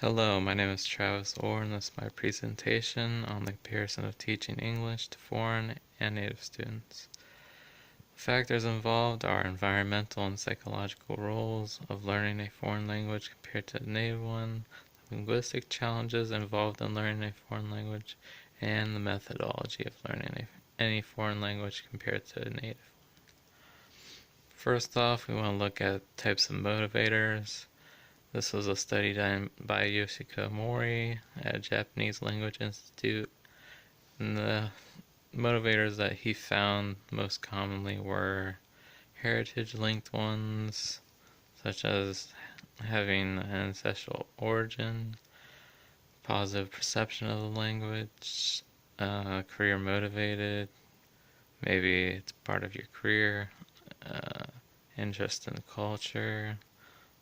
Hello, my name is Travis Orr, and this is my presentation on the comparison of teaching English to foreign and native students. The factors involved are environmental and psychological roles of learning a foreign language compared to a native one, linguistic challenges involved in learning a foreign language, and the methodology of learning any foreign language compared to a native. First off, we want to look at types of motivators. This was a study done by Yoshiko Mori at a Japanese Language Institute, and the motivators that he found most commonly were heritage-linked ones, such as having an ancestral origin, positive perception of the language, career motivated, maybe it's part of your career, interest in the culture,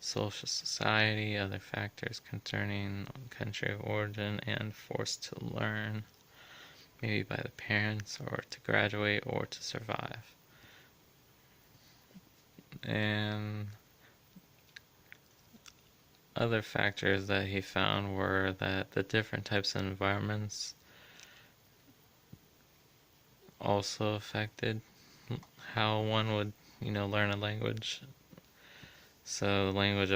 social society, other factors concerning country of origin, and forced to learn, maybe by the parents, or to graduate, or to survive. And other factors that he found were that the different types of environments also affected how one would, learn a language. So the language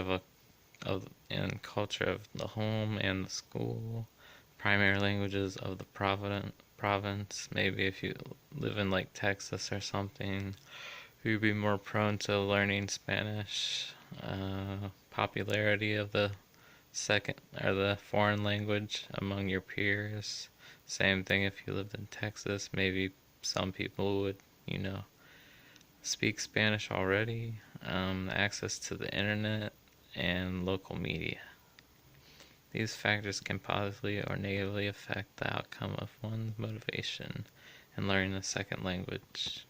and culture of the home and the school, primary languages of the province. Maybe if you live in like Texas or something, you'd be more prone to learning Spanish. Popularity of the second or the foreign language among your peers. Same thing if you lived in Texas. Maybe some people would, speak Spanish already. Access to the internet and local media. These factors can positively or negatively affect the outcome of one's motivation in learning a second language.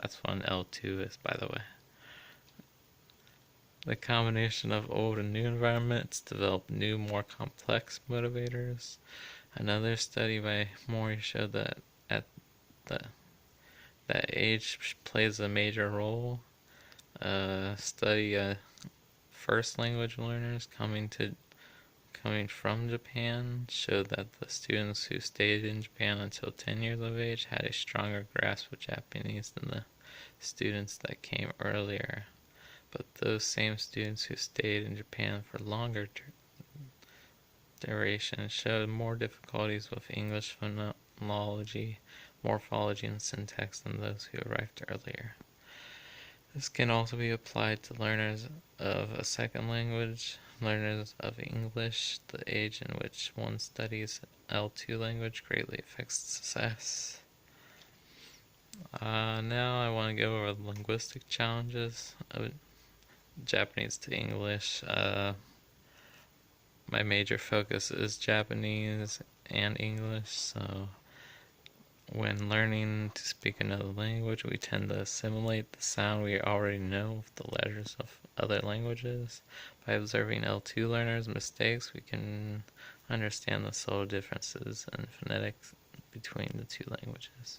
That's what an L2 is, by the way. The combination of old and new environments develop new, more complex motivators. Another study by Mori showed that at the that age plays a major role. Study first language learners coming from Japan showed that the students who stayed in Japan until 10 years of age had a stronger grasp of Japanese than the students that came earlier. But those same students who stayed in Japan for longer duration showed more difficulties with English phonology, morphology, and syntax than those who arrived earlier. This can also be applied to learners of a second language, learners of English. The age in which one studies L2 language greatly affects success. Now I want to go over the linguistic challenges of Japanese to English. My major focus is Japanese and English, so when learning to speak another language, we tend to assimilate the sound we already know with the letters of other languages. By observing L2 learners' mistakes, we can understand the subtle differences in phonetics between the two languages.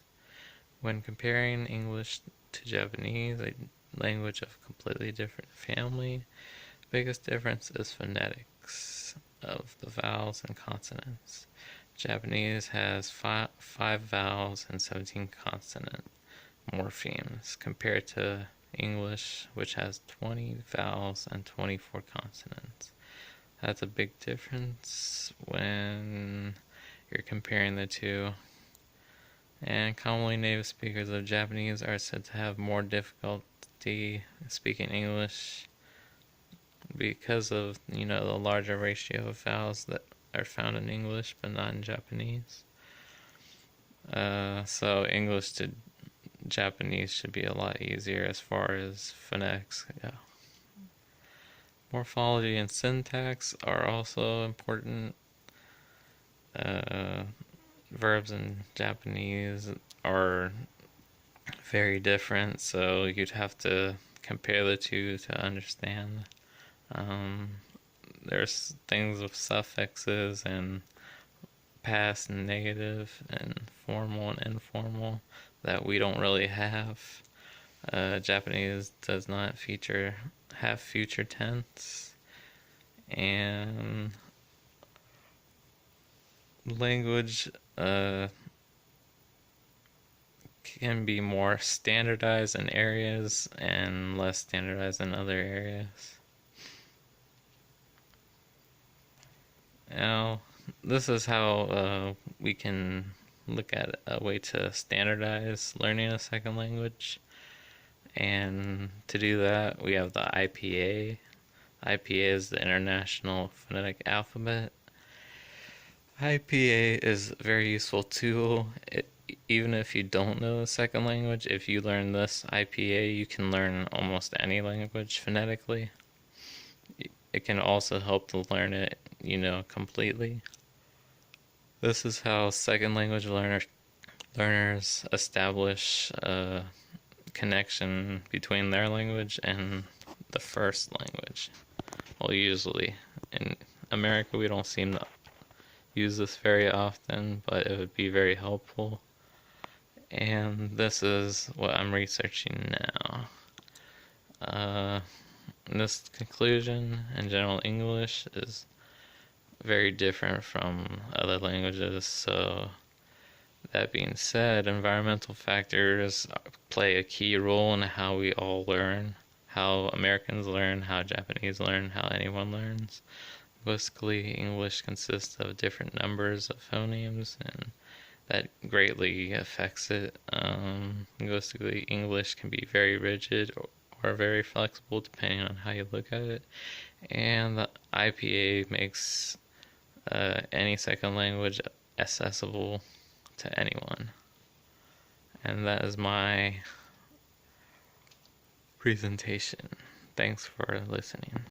When comparing English to Japanese, a language of completely different family, the biggest difference is phonetics of the vowels and consonants. Japanese has five vowels and 17 consonant morphemes compared to English, which has 20 vowels and 24 consonants. That's a big difference when you're comparing the two. And commonly native speakers of Japanese are said to have more difficulty speaking English because of, the larger ratio of vowels that are found in English but not in Japanese. So English to Japanese should be a lot easier as far as phonetics go. Morphology and syntax are also important. Verbs in Japanese are very different, so you'd have to compare the two to understand. There's things with suffixes and past and negative and formal and informal that we don't really have. Japanese does not have future tense, and language can be more standardized in areas and less standardized in other areas. Now, this is how we can look at a way to standardize learning a second language. And to do that, we have the IPA. IPA is the International Phonetic Alphabet. IPA is a very useful tool. Even if you don't know a second language, if you learn this IPA, you can learn almost any language phonetically. It can also help to learn it, completely. This is how second language learners establish a connection between their language and the first language. Well, usually. In America, we don't seem to use this very often, but it would be very helpful. And this is what I'm researching now. This conclusion in general English is very different from other languages, so that being said, environmental factors play a key role in how we all learn, how Americans learn, how Japanese learn, how anyone learns. Linguistically, English consists of different numbers of phonemes, and that greatly affects it. Linguistically, English can be very rigid or very flexible depending on how you look at it. And the IPA makes any second language accessible to anyone. And that is my presentation. Thanks for listening.